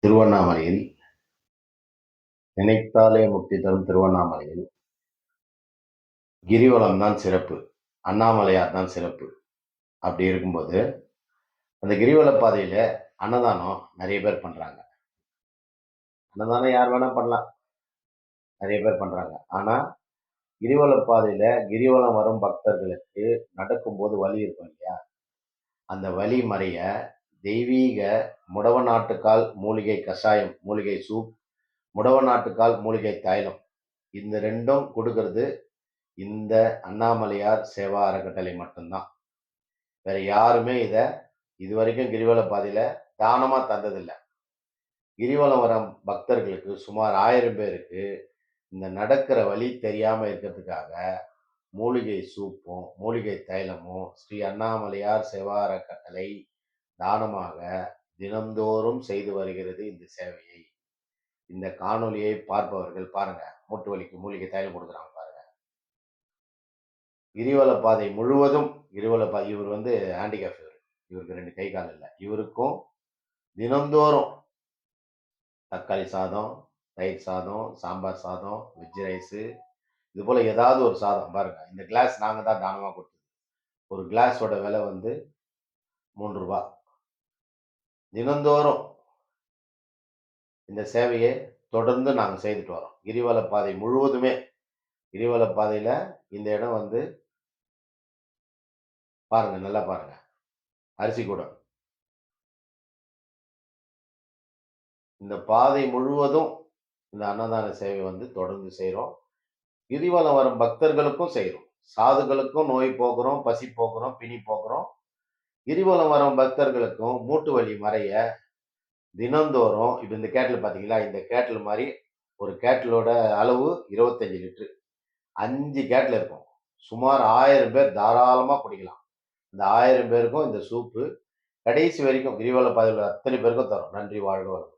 திருவண்ணாமலையில் நினைத்தாலே முக்தி தரும் திருவண்ணாமலையில் கிரிவலம் தான் சிறப்பு, அண்ணாமலையார் தான் சிறப்பு. அப்படி இருக்கும்போது அந்த கிரிவல பாதையில அன்னதானம் நிறைய பேர் பண்றாங்க. அன்னதானம் யார் வேணா பண்ணலாம், நிறைய பேர் பண்றாங்க. ஆனா கிரிவல பாதையில கிரிவலம் வரும் பக்தர்களுக்கு நடக்கும்போது வலி இருக்கும் இல்லையா, அந்த வலி மறைய தெய்வீக முடவ நாட்டுக்கால் மூலிகை கஷாயம், மூலிகை சூப், முடவ நாட்டுக்கால் மூலிகை தைலம், இந்த ரெண்டும் கொடுக்கறது இந்த அண்ணாமலையார் சேவா அறக்கட்டளை மட்டும்தான். வேற யாருமே இதை இதுவரைக்கும் கிரிவல பாதையில தானமா தந்ததில்லை. கிரிவலம் வர பக்தர்களுக்கு சுமார் 1000 பேருக்கு இந்த நடக்கிற வழி தெரியாம இருக்கிறதுக்காக மூலிகை சூப்பும் மூலிகை தைலமும் ஸ்ரீ அண்ணாமலையார் சேவா அறக்கட்டளை தானமாக தினந்தோறும் செய்து வருகிறது இந்த சேவையை. இந்த காணொலியை பார்ப்பவர்கள் பாருங்க, மூட்டு வலிக்கு மூலிகை தைலம் கொடுக்குறாங்க பாருங்க. கிரிவல பாதை முழுவதும் இவர் வந்து ஹேண்டிகேப், இவருக்கு 2 கை கால் இல்லை. இவருக்கும் தினந்தோறும் தக்காளி சாதம், தயிர் சாதம், சாம்பார் சாதம், வெஜ் ரைஸு, இது போல ஏதாவது ஒரு சாதம் பாருங்க. இந்த கிளாஸ் நாங்க தான் தானமா கொடுத்தது. ஒரு கிளாஸோட விலை வந்து 3 ரூபா. தினந்தோறும் இந்த சேவையை தொடர்ந்து நாங்கள் செய்துட்டு வரோம். கிரிவல பாதை முழுவதுமே. கிரிவல பாதையில இந்த இடம் வந்து பாருங்க, நல்லா பாருங்க. அரிசி கூடம். இந்த பாதை முழுவதும் இந்த அன்னதான சேவை வந்து தொடர்ந்து செய்கிறோம். கிரிவலம் வரும் பக்தர்களுக்கும் செய்கிறோம். சாதுகளுக்கும் நோய் போக்குறோம், பசி போக்குறோம், பிணி போக்குறோம். கிரிவலம் வரும் பக்தர்களுக்கும் மூட்டு வலி மறைய தினந்தோறும் இப்போ இந்த கேட்டில் பார்த்தீங்களா, இந்த கேட்டில் மாதிரி ஒரு கேட்டிலோட அளவு 25 லிட்டரு, 5 கேட்டில் இருக்கும். சுமார் 1000 பேர் தாராளமாக குடிக்கலாம். இந்த 1000 பேருக்கும் இந்த சூப்பு கடைசி வரைக்கும் கிரிவல பாதையில் அத்தனை பேருக்கும் தரும். நன்றி, வாழ்க வளமுடன்.